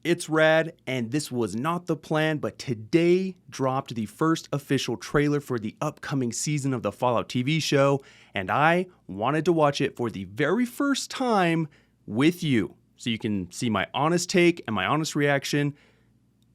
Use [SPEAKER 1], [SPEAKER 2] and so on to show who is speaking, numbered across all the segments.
[SPEAKER 1] It's Rad, and this was not the plan, but today dropped the first official trailer for the upcoming season of the Fallout TV show, and I wanted to watch it for the very first time with you, so you can see my honest take and my honest reaction.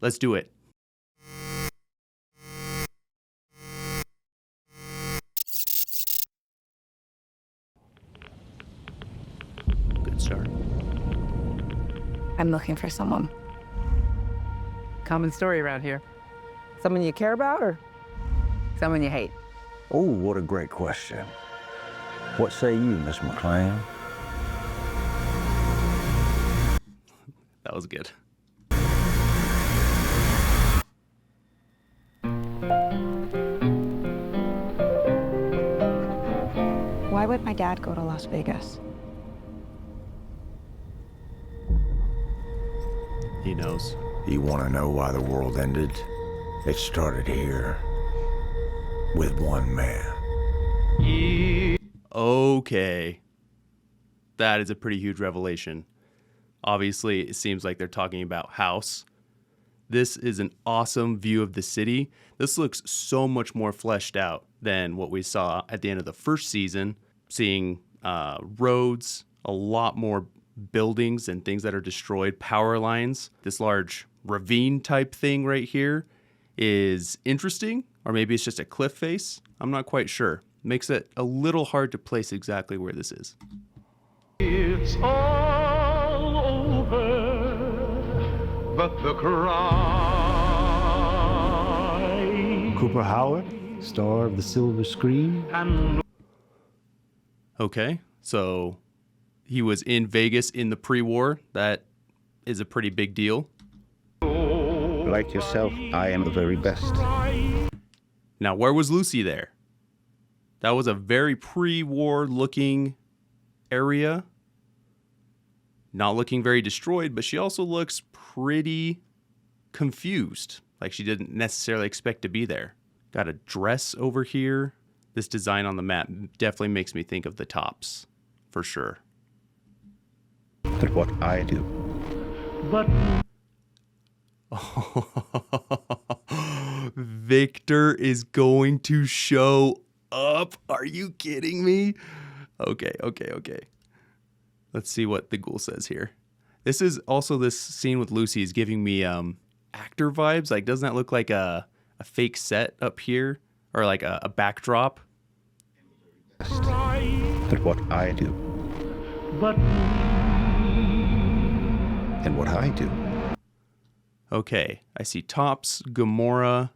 [SPEAKER 1] Let's do it. Good start.
[SPEAKER 2] I'm looking for someone.
[SPEAKER 3] Common story around here. Someone you care about or someone you hate?
[SPEAKER 4] Oh, what a great question. What say you, Miss McClan?
[SPEAKER 1] That was good.
[SPEAKER 2] Why would my dad go to Las Vegas?
[SPEAKER 1] He knows.
[SPEAKER 4] You want to know why the world ended? It started here with one man.
[SPEAKER 1] Okay. That is a pretty huge revelation. Obviously, it seems like they're talking about House. This is an awesome view of the city. This looks so much more fleshed out than what we saw at the end of the first season. Seeing roads, a lot more buildings and things that are destroyed, power lines. This large ravine type thing right here is interesting, or maybe it's just a cliff face. I'm not quite sure. Makes it a little hard to place exactly where this is.
[SPEAKER 5] It's all over, but the cry.
[SPEAKER 6] Cooper Howard, star of the silver screen.
[SPEAKER 5] And
[SPEAKER 1] Okay, so he was in Vegas in the pre-war. That is a pretty big deal.
[SPEAKER 4] Like yourself, I am the very best.
[SPEAKER 1] Now, where was Lucy there? That was a very pre-war looking area. Not looking very destroyed, but she also looks pretty confused. Like she didn't necessarily expect to be there. Got a dress over here. This design on the map definitely makes me think of the Tops, for sure.
[SPEAKER 4] But what I do.
[SPEAKER 5] but
[SPEAKER 1] Victor is going to show up. Are you kidding me? Okay. Let's see what the ghoul says here. This is also, this scene with Lucy is giving me actor vibes. Like, doesn't that look like a fake set up here? Or like a backdrop?
[SPEAKER 4] But what I do.
[SPEAKER 5] but
[SPEAKER 4] And what I do.
[SPEAKER 1] Okay, I see Tops, Gamora,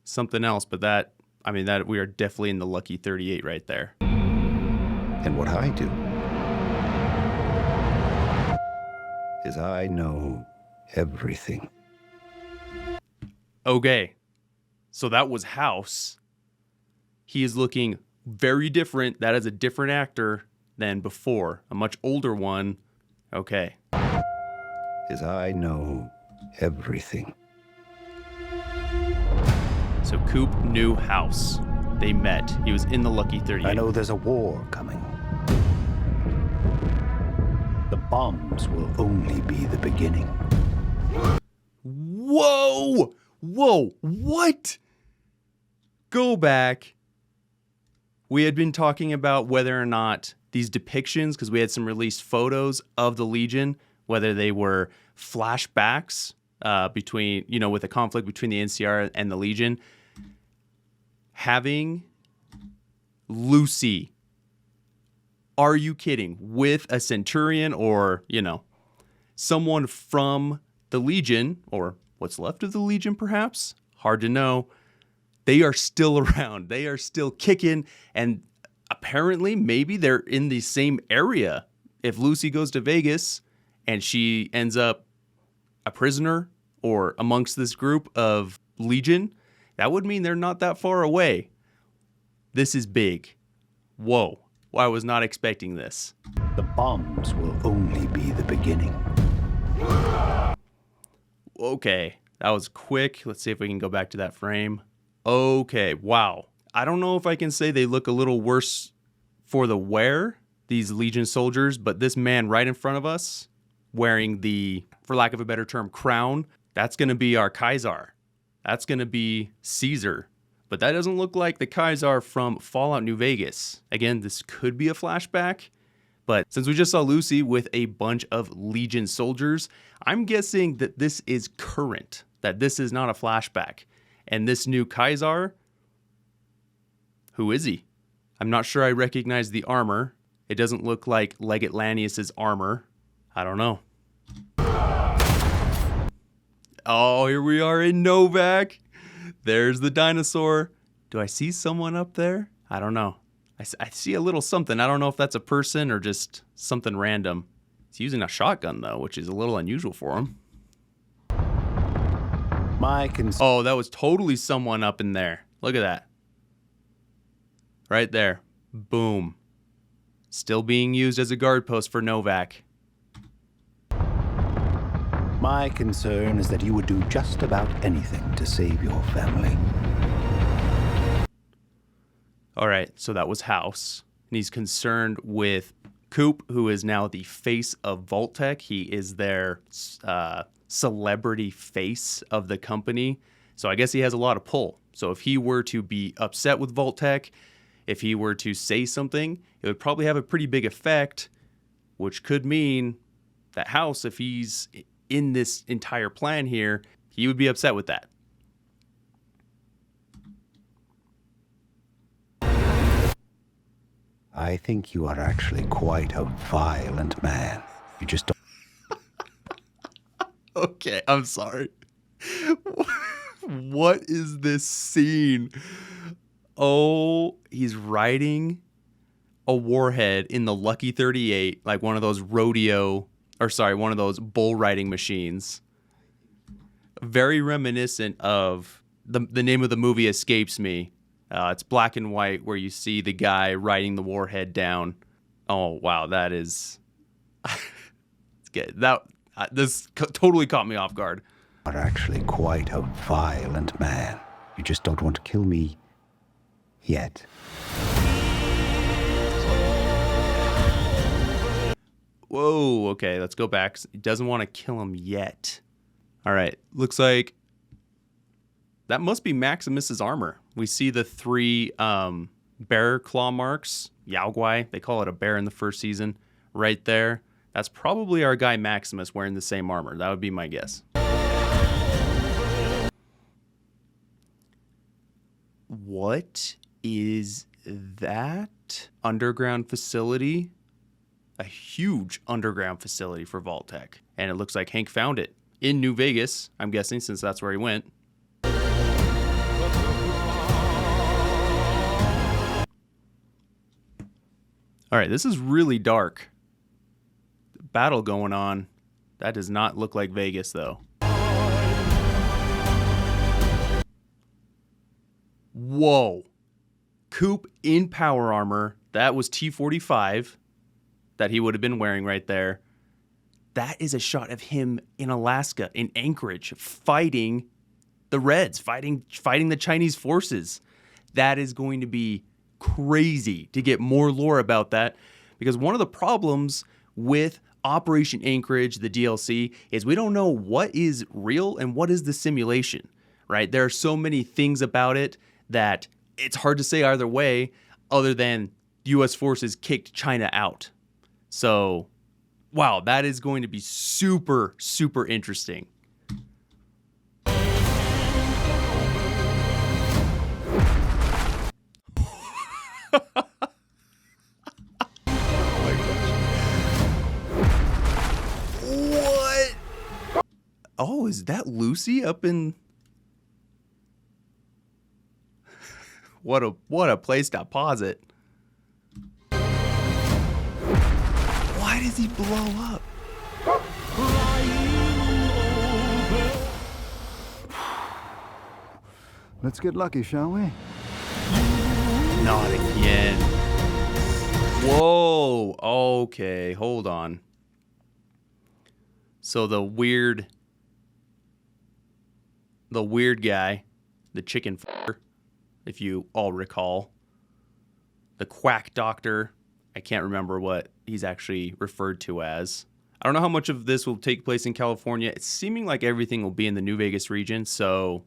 [SPEAKER 1] something else, but that we are definitely in the lucky 38 right there.
[SPEAKER 4] And what I do. Is I know everything.
[SPEAKER 1] Okay, so that was House. He is looking very different. That is a different actor than before, a much older one. Okay.
[SPEAKER 4] Is I know everything.
[SPEAKER 1] So Coop knew House. They met. He was in the lucky 38.
[SPEAKER 4] I know there's a war coming. The bombs will only be the beginning.
[SPEAKER 1] Whoa! What? Go back. We had been talking about whether or not these depictions, because we had some released photos of the Legion, whether they were flashbacks between, with a conflict between the NCR and the Legion. Having Lucy, are you kidding, with a Centurion or, someone from the Legion, or what's left of the Legion perhaps? Hard to know. They are still around. They are still kicking, and apparently maybe they're in the same area. If Lucy goes to Vegas and she ends up a prisoner or amongst this group of Legion, that would mean they're not that far away. This is big. Whoa. I was not expecting this.
[SPEAKER 4] The bombs will only be the beginning.
[SPEAKER 1] Okay, that was quick. Let's see if we can go back to that frame. Okay, wow. I don't know if I can say they look a little worse for the wear, these Legion soldiers, but this man right in front of us, wearing the, for lack of a better term, crown. That's going to be our Kaiser. That's going to be Caesar. But that doesn't look like the Kaiser from Fallout New Vegas. Again, this could be a flashback. But since we just saw Lucy with a bunch of Legion soldiers, I'm guessing that this is current, that this is not a flashback. And this new Kaiser, who is he? I'm not sure I recognize the armor. It doesn't look like Legate Lanius's armor. I don't know. Oh, here we are in Novak. There's the dinosaur. Do I see someone up there? I don't know. I see a little something. I don't know if that's a person or just something random. He's using a shotgun, though, which is a little unusual for him. Oh, that was totally someone up in there. Look at that. Right there. Boom. Still being used as a guard post for Novak.
[SPEAKER 7] My concern is that you would do just about anything to save your family.
[SPEAKER 1] All right, so that was House. And he's concerned with Coop, who is now the face of Vault-Tec. He is their celebrity face of the company. So I guess he has a lot of pull. So if he were to be upset with Vault-Tec, if he were to say something, it would probably have a pretty big effect, which could mean that House, if he's in this entire plan here, he would be upset with that.
[SPEAKER 7] I think you are actually quite a violent man. You just don't.
[SPEAKER 1] Okay, I'm sorry. What is this scene? Oh, he's riding a warhead in the Lucky 38, like one of those one of those bull riding machines. Very reminiscent of the name of the movie escapes me. It's black and white where you see the guy riding the warhead down. Oh, wow, that is... It's good. This totally caught me off guard.
[SPEAKER 7] You are actually quite a violent man. You just don't want to kill me yet.
[SPEAKER 1] Whoa, okay, let's go back. He doesn't want to kill him yet. All right, looks like that must be Maximus's armor. We see the 3 bear claw marks, Yao Guai. They call it a bear in the first season, right there. That's probably our guy Maximus wearing the same armor. That would be my guess. What is that underground facility? A huge underground facility for Vault-Tec. And it looks like Hank found it in New Vegas, I'm guessing, since that's where he went. All right, this is really dark. Battle going on. That does not look like Vegas, though. Whoa. Coop in power armor. That was T-45 that he would have been wearing right there. That is a shot of him in Alaska, in Anchorage, fighting the Reds, fighting the Chinese forces. That is going to be crazy to get more lore about that, because one of the problems with Operation Anchorage, the DLC, is we don't know what is real and what is the simulation, right? There are so many things about it that it's hard to say either way, other than U.S. forces kicked China out. So, wow, that is going to be super, super interesting. What? Oh, is that Lucy up in... What a place to pause it. Why does he blow up?
[SPEAKER 8] Let's get lucky, shall we?
[SPEAKER 1] Not again. Whoa. Okay, hold on. So the weird guy, the chicken fucker, if you all recall, the quack doctor, I can't remember what he's actually referred to as. I don't know how much of this will take place in California. It's seeming like everything will be in the New Vegas region, so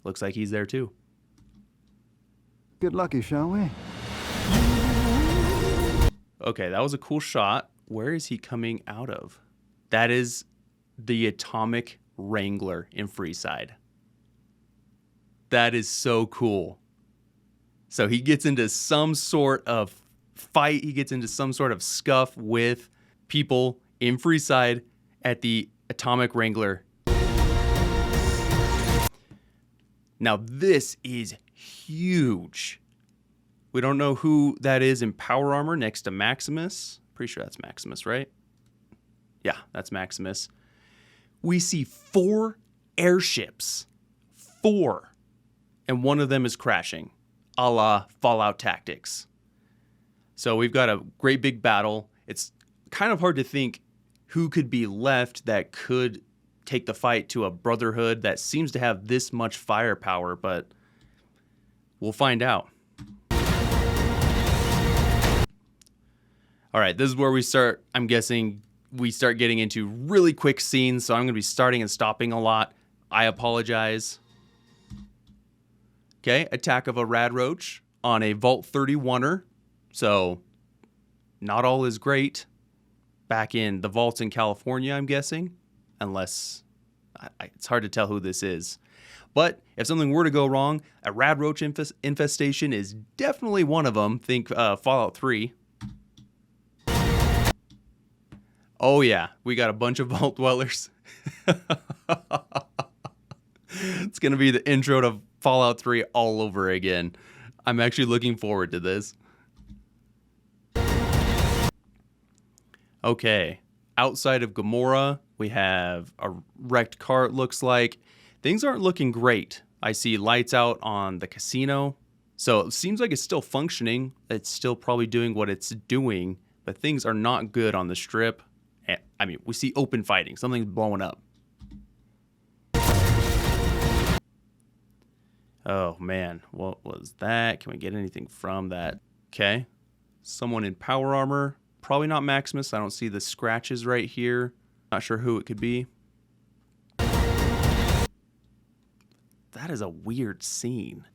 [SPEAKER 1] looks like he's there too.
[SPEAKER 8] Get lucky, shall we?
[SPEAKER 1] Okay, that was a cool shot. Where is he coming out of? That is the Atomic Wrangler in Freeside. That is so cool. So he gets into some sort of fight. He gets into some sort of scuff with people in Freeside at the Atomic Wrangler. Now this is huge. We don't know who that is in power armor next to Maximus. Pretty sure that's Maximus, right? Yeah, that's Maximus. We see 4 airships. 4. And one of them is crashing, a la Fallout Tactics. So we've got a great big battle. It's kind of hard to think who could be left that could take the fight to a brotherhood that seems to have this much firepower, but we'll find out. All right, this is where we start, I'm guessing, we start getting into really quick scenes, so I'm going to be starting and stopping a lot. I apologize. Okay, attack of a rad roach on a Vault 31er. So, not all is great back in the vaults in California, I'm guessing. Unless, it's hard to tell who this is. But if something were to go wrong, a rad roach infestation is definitely one of them. Think Fallout 3. Oh yeah, we got a bunch of vault dwellers. It's going to be the intro to Fallout 3 all over again. I'm actually looking forward to this. Okay, outside of Gomorrah, we have a wrecked car, it looks like. Things aren't looking great. I see lights out on the casino. So it seems like it's still functioning. It's still probably doing what it's doing, but things are not good on the strip. I mean, we see open fighting. Something's blowing up. Oh, man. What was that? Can we get anything from that? Okay. Someone in power armor. Probably not Maximus. I don't see the scratches right here. Not sure who it could be. That is a weird scene.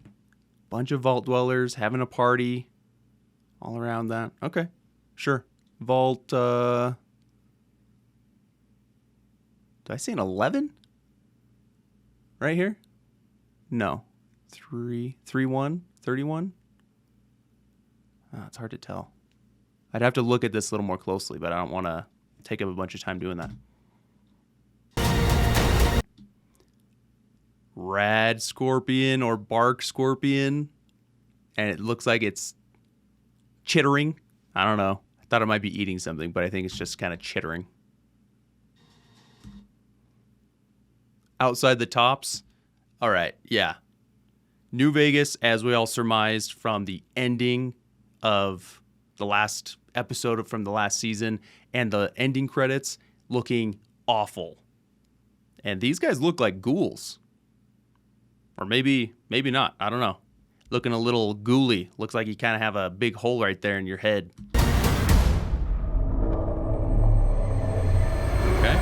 [SPEAKER 1] Bunch of vault dwellers having a party. All around that. Okay. Sure. Vault, did I say an 11? Right here? No. 31? Oh, it's hard to tell. I'd have to look at this a little more closely, but I don't want to take up a bunch of time doing that. Rad scorpion or bark scorpion. And it looks like it's chittering. I don't know. I thought it might be eating something, but I think it's just kind of chittering. Outside the tops. All right, yeah. New Vegas, as we all surmised from the ending of the last episode from the last season and the ending credits, looking awful. And these guys look like ghouls. Or maybe not. I don't know. Looking a little ghouly. Looks like you kind of have a big hole right there in your head. Okay.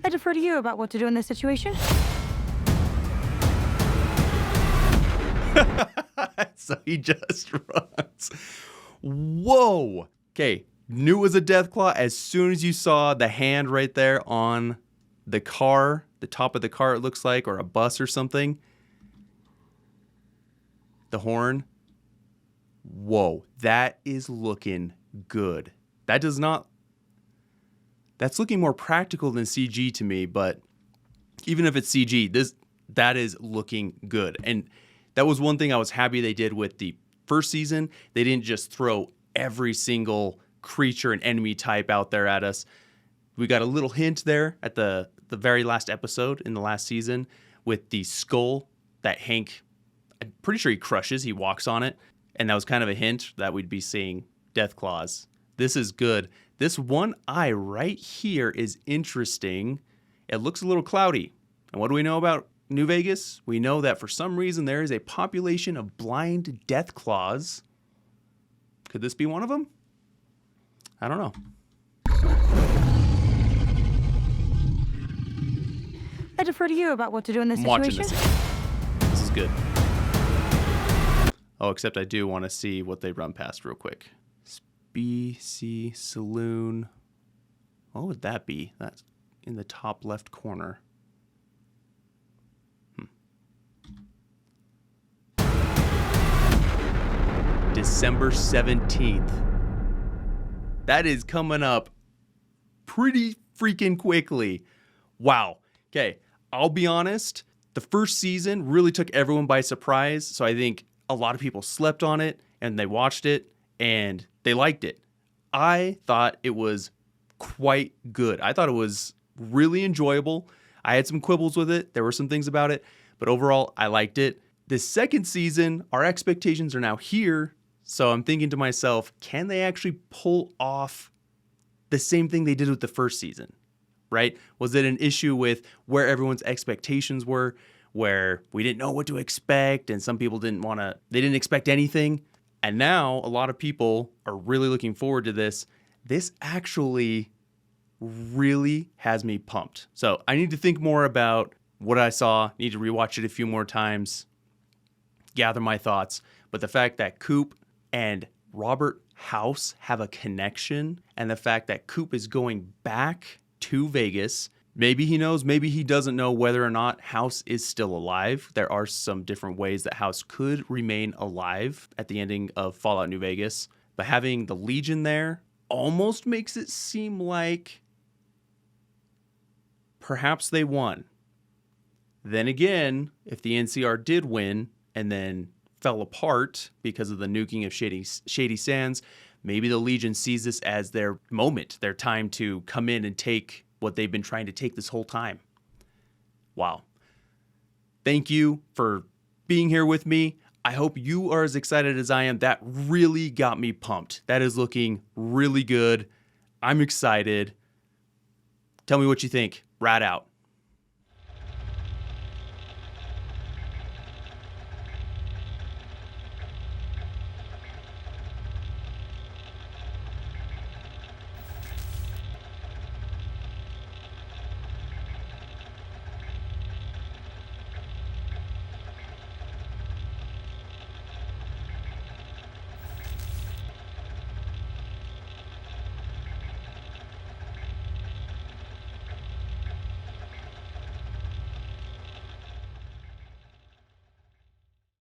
[SPEAKER 2] I defer to you about what to do in this situation.
[SPEAKER 1] So he just runs. Whoa. Okay. Knew it was a Deathclaw as soon as you saw the hand right there on the car, the top of the car, it looks like, or a bus or something. The horn. Whoa. That is looking good. That's looking more practical than CG to me, but even if it's CG, that is looking good. And that was one thing I was happy they did with the first season. They didn't just throw every single creature and enemy type out there at us. We got a little hint there at the very last episode in the last season with the skull that Hank, I'm pretty sure he crushes. He walks on it. And that was kind of a hint that we'd be seeing Deathclaws. This is good. This one eye right here is interesting. It looks a little cloudy. And what do we know about New Vegas? We know that for some reason there is a population of blind death claws. Could this be one of them? I don't know.
[SPEAKER 2] I defer to you about what to do in this
[SPEAKER 1] I'm watching
[SPEAKER 2] situation.
[SPEAKER 1] this. This is good. Oh, except I do want to see what they run past real quick. BC Saloon. What would that be? That's in the top left corner. December 17th. That is coming up pretty freaking quickly. Wow. Okay, I'll be honest. The first season really took everyone by surprise. So I think a lot of people slept on it and they watched it and they liked it. I thought it was quite good. I thought it was really enjoyable. I had some quibbles with it. There were some things about it, but overall, I liked it. The second season, our expectations are now here. So I'm thinking to myself, can they actually pull off the same thing they did with the first season, right? Was it an issue with where everyone's expectations were, where we didn't know what to expect and some people they didn't expect anything? And now a lot of people are really looking forward to this. This actually really has me pumped. So I need to think more about what I saw, need to rewatch it a few more times, gather my thoughts. But the fact that Coop and Robert House have a connection, and the fact that Coop is going back to Vegas, maybe he knows, maybe he doesn't know whether or not House is still alive. There are some different ways that House could remain alive at the ending of Fallout New Vegas. But having the Legion there almost makes it seem like perhaps they won. Then again, if the NCR did win and then fell apart because of the nuking of Shady Sands, maybe the Legion sees this as their moment, their time to come in and take what they've been trying to take this whole time. Wow. Thank you for being here with me. I hope you are as excited as I am. That really got me pumped. That is looking really good. I'm excited. Tell me what you think. Rad out.